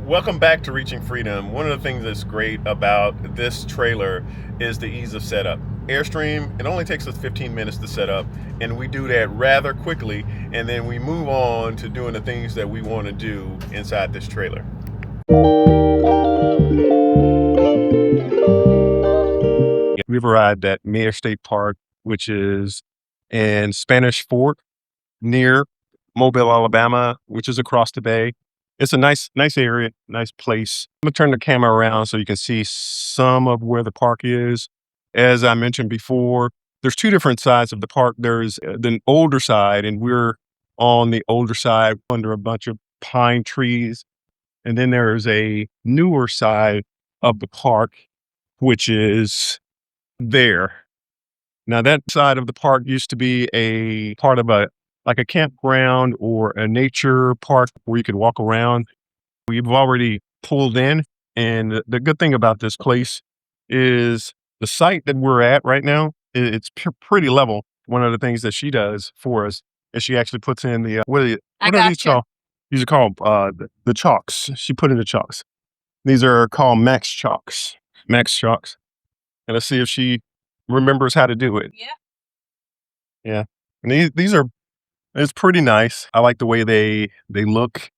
Welcome back to Reaching Freedom. One of the things that's great about this trailer is the ease of setup. Airstream, it only takes us 15 minutes to set up, and we do that rather quickly, and then we move on to doing the things that we want to do inside this trailer. We've arrived at Meaher State Park, which is in Spanish Fork near Mobile, Alabama, which is across the bay. It's a nice area, nice place. I'm gonna turn the camera around so you can see some of where the park is. As I mentioned before, there's two different sides of the park. There's the older side, and we're on the older side under a bunch of pine trees. And then there's a newer side of the park, which is there. Now, that side of the park used to be a part of like a campground or a nature park where you could walk around. We've already pulled in, and the good thing about this place is the site that we're at right now, it's pretty level. One of the things that she does for us is she actually puts in the, what are these called? These are called the chocks. She put in the chocks. These are called max chocks. And let's see if she remembers how to do it. Yeah. And these are, it's pretty nice. I like the way they look,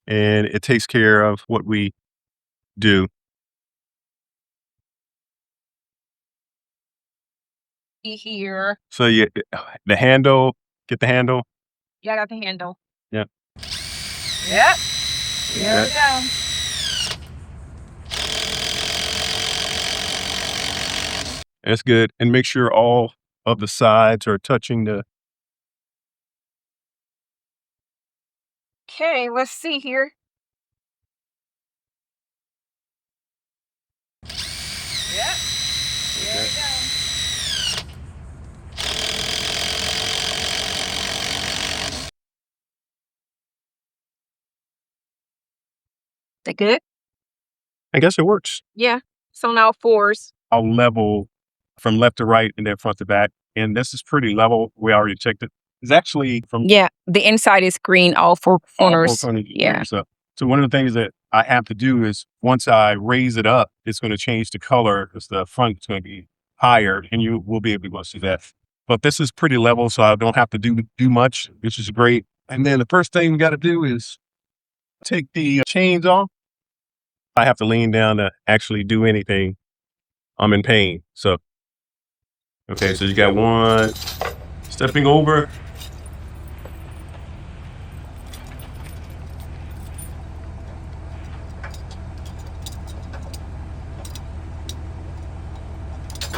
and it takes care of what we do. Here. So the handle, get the handle. Yeah, I got the handle. Yeah. Yep. Here we go. That's good. And make sure all of the sides are touching the. Okay, let's see here. Yep. Here we go. That good? I guess it works. Yeah. So now fours. I'll level from left to right and then front to back. And this is pretty level. We already checked it. It's actually from. Yeah, the inside is green, all four corners. Yeah. So one of the things that I have to do is once I raise it up, it's going to change the color because the front is going to be higher, and you will be able to see that. But this is pretty level, so I don't have to do much, which is great. And then the first thing we got to do is take the chains off. I have to lean down to actually do anything. I'm in pain. So, okay, so you got one stepping over.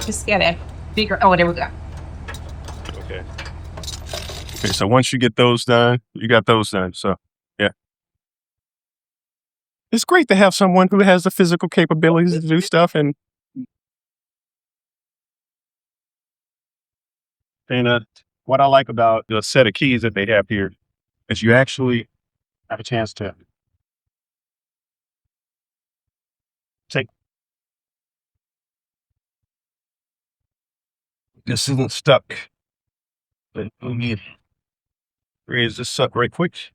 Just get it bigger. Oh, there we go. Okay, so once you get those done, you got those done. So, yeah. It's great to have someone who has the physical capabilities to do stuff. And what I like about the set of keys that they have here is you actually have a chance to take. This isn't stuck. But let me raise this up right quick.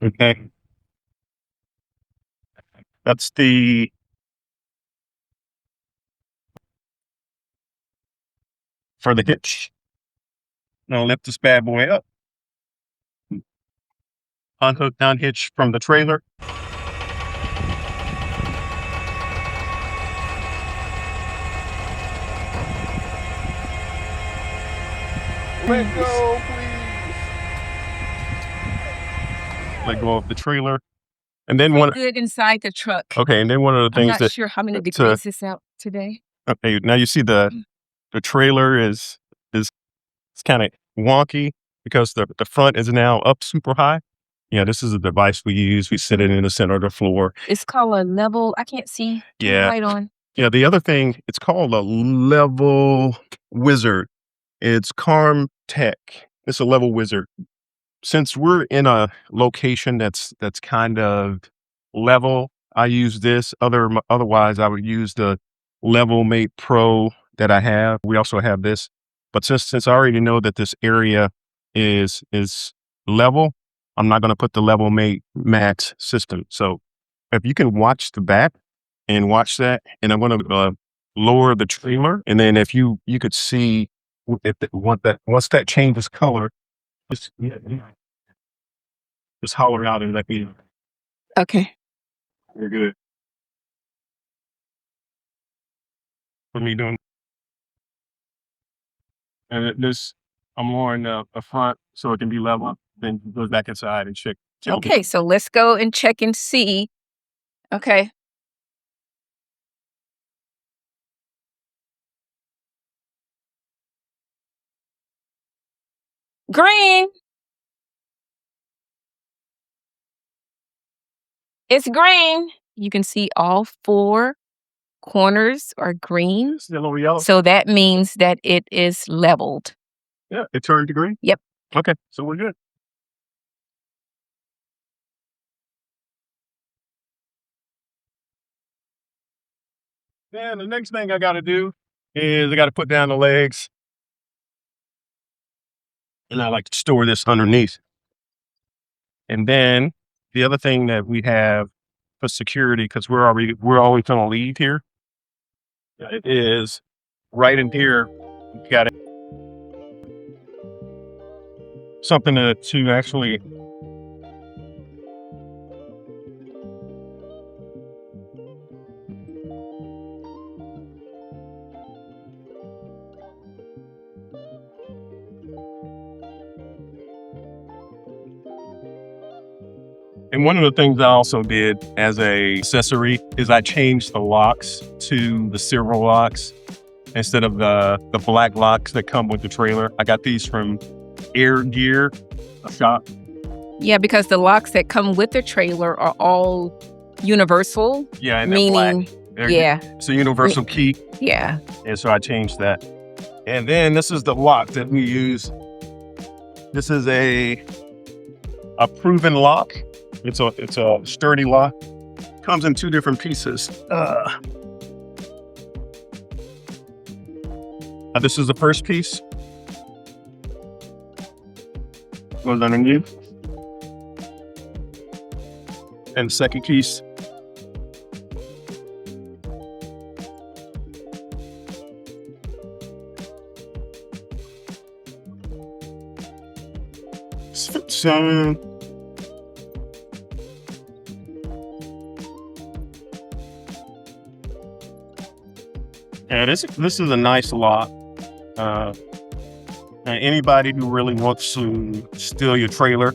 Okay. That's for the hitch. Now lift this bad boy up. Unhook, unhitch from the trailer. Let go, please. Let go of the trailer. And then good inside the truck. Okay, and then one of the things I'm not sure how many degrees it's out today. Okay, now you see the trailer is kind of wonky because the front is now up super high. Yeah, this is a device we use. We sit it in the center of the floor. It's called a level. I can't see. Yeah. Right on. Yeah, the other thing, it's called a level wizard. It's Carm Tech. It's a level wizard. Since we're in a location that's kind of level, I use this. Otherwise, I would use the Level Mate Pro that I have. We also have this But since I already know that this area is level, I'm not going to put the level max system. So if you can watch the back and watch that, and I'm going to lower the trailer, and then if you could see if once that changes color, just just holler out and let me know. Okay. You're good. What are you doing? And this, I'm lowering the front so it can be level. Then it goes back inside and check. Okay, so let's go and check and see. Okay. Green. It's green. You can see all 4 corners are green. Still a little yellow. So that means that it is leveled. Yeah, it turned to green. Yep. Okay, so we're good. Then the next thing I got to do is I got to put down the legs, and I like to store this underneath. And then the other thing that we have for security, because we're always going to leave here, it is right in here. We got something to actually And one of the things I also did as a accessory is I changed the locks to the silver locks instead of the black locks that come with the trailer. I got these from Air Gear shop. Yeah, because the locks that come with the trailer are all universal. Yeah, and meaning, yeah, it's a universal key. yeah. And so I changed that. And then this is the lock that we use. This is a proven lock. It's a sturdy lock. Comes in 2 different pieces. This is the first piece. Goes underneath. And the second piece. So yeah, this is a nice lock. And anybody who really wants to steal your trailer,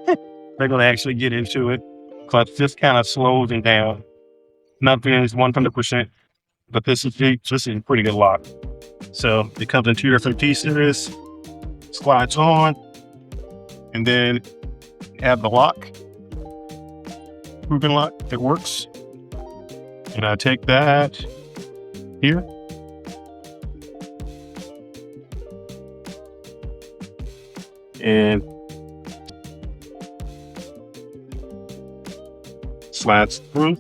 they're going to actually get into it, because this kind of slows it down. Nothing is 100%, but this is a pretty good lock. So it comes in 2 different pieces, slides on, and then you have the lock, proven lock that works. And I take that here. And slides through.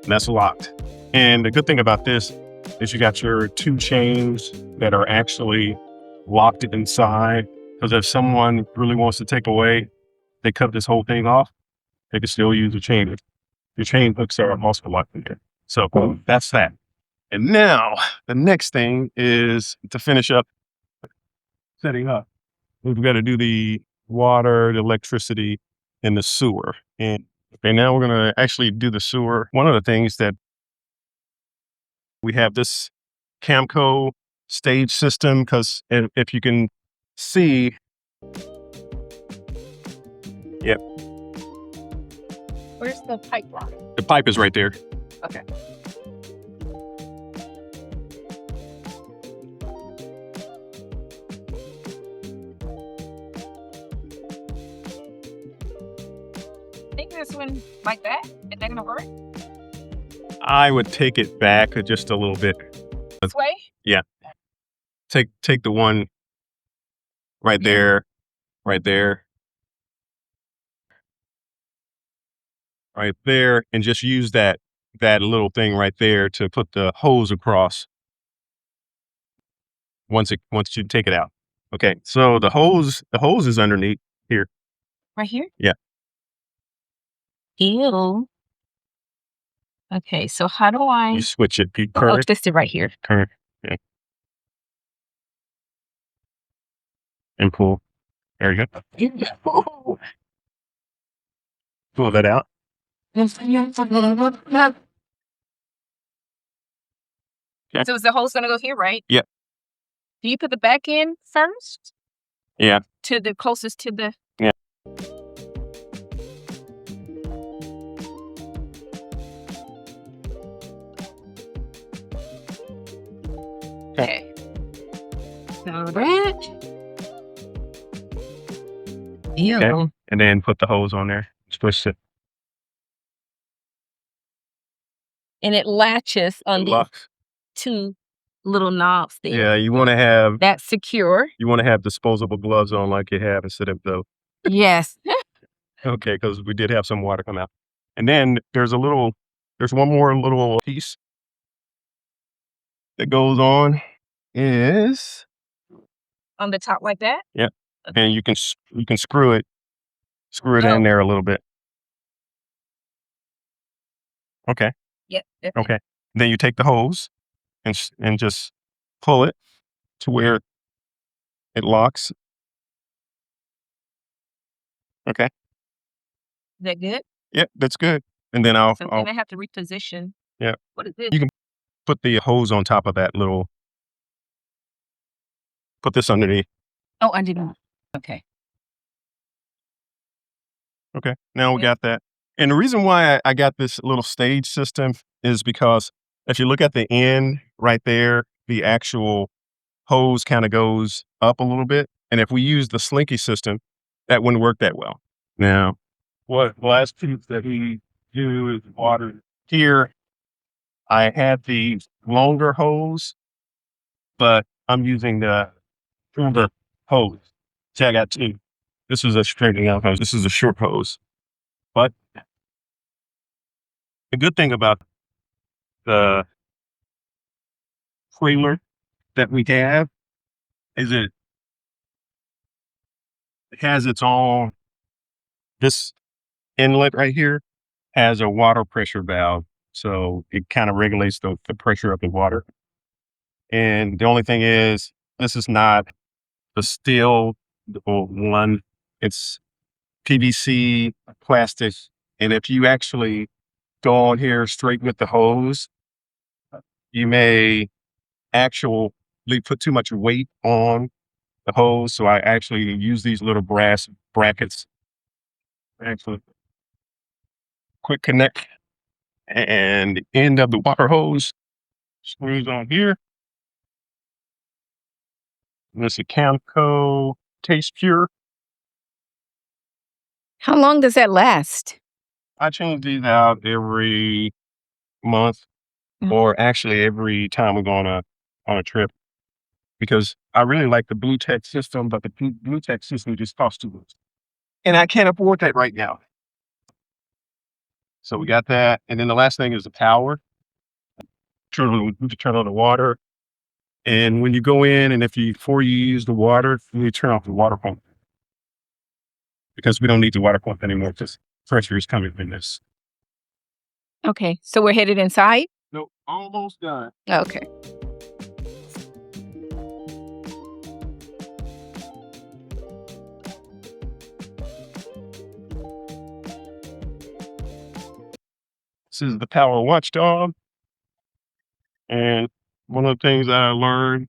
And that's locked. And the good thing about this is you got your 2 chains that are actually locked inside. Because if someone really wants to take away, they cut this whole thing off, they can still use the chain. Your chain hooks are also locked in there. So that's that. And now the next thing is to finish up setting up. We've got to do the water, the electricity, and the sewer. And okay, now we're going to actually do the sewer. One of the things that we have this Camco stage system, because if you can see, yep. Where's the pipe line? The pipe is right there. Okay. Think this one like that? Is that gonna work? I would take it back just a little bit. This way? Yeah. Take the one right there, right there, right there and just use that little thing right there to put the hose across once you take it out. Okay, so the hose is underneath here. Right here? Yeah. Ew. Okay, so how do I? You switch it. You Oh, turn it. twist it right here. Turn it. Yeah. And pull. There you go. Pull that out. So is the hose gonna go here, right? Yeah. Do you put the back in first? Yeah. To the closest to the. Yeah. Okay. So that. Ew. Okay. And then put the hose on there. Twist it. And it latches on the Locks. 2 little knobs there. Yeah, you want to have That's secure. disposable gloves on like you have instead of the. Yes. Okay, because we did have some water come out. And then there's one more little piece that goes on is On the top like that? yeah, Okay. and you can screw it in there a little bit. Okay. Yep. Okay. Then you take the hose and just pull it to where it locks. Okay. Is that good? Yeah, that's good. And then So then I have to reposition. Yeah. What is this? You can put the hose on top of that put this underneath. Oh, I didn't. Okay. Okay. Now we got that. And the reason why I got this little stage system is because if you look at the end right there, the actual hose kind of goes up a little bit. And if we use the slinky system, that wouldn't work that well. Now, what last piece that we do is water. Here, I had the longer hose, but I'm using the shorter hose. See, I got 2. This is a straightening out hose. This is a short hose. But the good thing about the trailer that we have is it has its own, this inlet right here has a water pressure valve. So it kind of regulates the pressure of the water. And the only thing is, this is not the steel one. It's PVC plastic. And if you actually go on here straight with the hose, you may actually put too much weight on the hose. So I actually use these little brass brackets. Actually, quick connect, and the end of the water hose screws on here. And this is Camco Taste Pure. How long does that last? I change these out every month, or actually every time we go on a trip, because I really like the Blue Tech system, but the Blue Tech system just costs too much, and I can't afford that right now. So we got that, and then the last thing is the power. Turn on the water, and when you go in, and before you use the water, you turn off the water pump, because we don't need the water pump anymore because pressure is coming in this. Okay, so we're headed inside? No, almost done. Okay. This is the Power Watchdog. And one of the things that I learned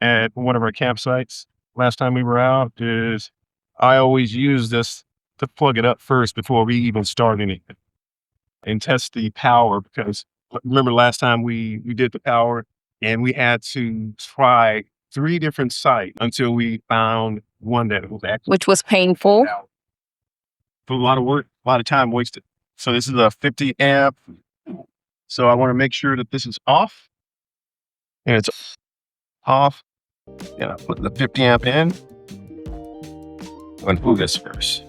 at one of our campsites last time we were out is I always use this to plug it up first before we even start anything and test the power, because remember last time we did the power and we had to try 3 different sites until we found one that was actually, Which was painful. a lot of work, a lot of time wasted. So this is a 50 amp. So I want to make sure that this is off. And it's off. And I put the 50 amp in. I'm going to do this first.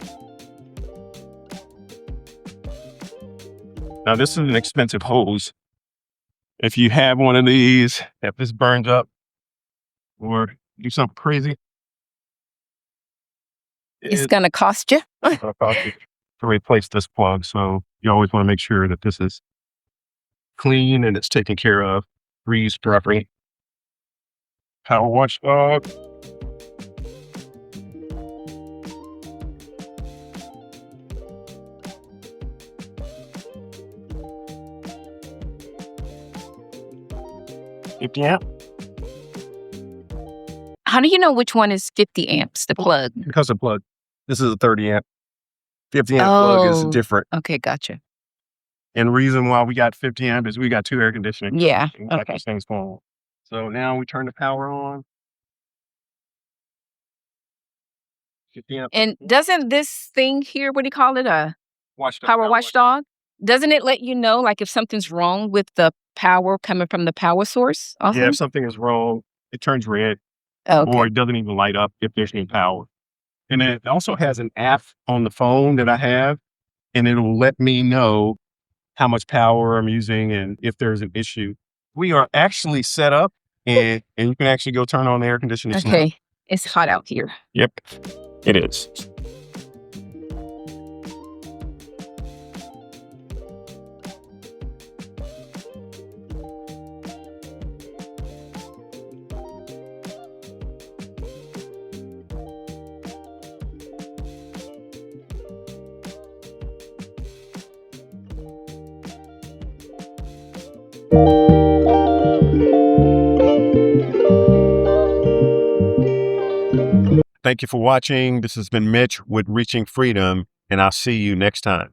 Now, this is an expensive hose. If you have one of these, if this burns up or do something crazy, It's gonna cost you. it's gonna cost you to replace this plug. So you always want to make sure that this is clean and it's taken care of, greased properly. Power watchdog. Yeah, How do you know which one is 50 amps, the plug? because of plug. This is a 30 amp. 50 amp plug is Oh, different. okay, gotcha. And the reason why we got 50 amp is we got 2 air conditioning. Yeah, And we got okay. these things going on. So now we turn the power on. 50 amp And doesn't this thing here, what do you call it, a watchdog. power watchdog? Doesn't it let you know, like, if something's wrong with the power coming from the power source also? Yeah, if something is wrong, it turns red Okay. or it doesn't even light up if there's no power. And then it also has an app on the phone that I have, and it'll let me know how much power I'm using and if there's an issue. We are actually set up and you can actually go turn on the air conditioning. now. Okay. It's hot out here. Yep, it is. Thank you for watching. This has been Mitch with Reaching Freedom, and I'll see you next time.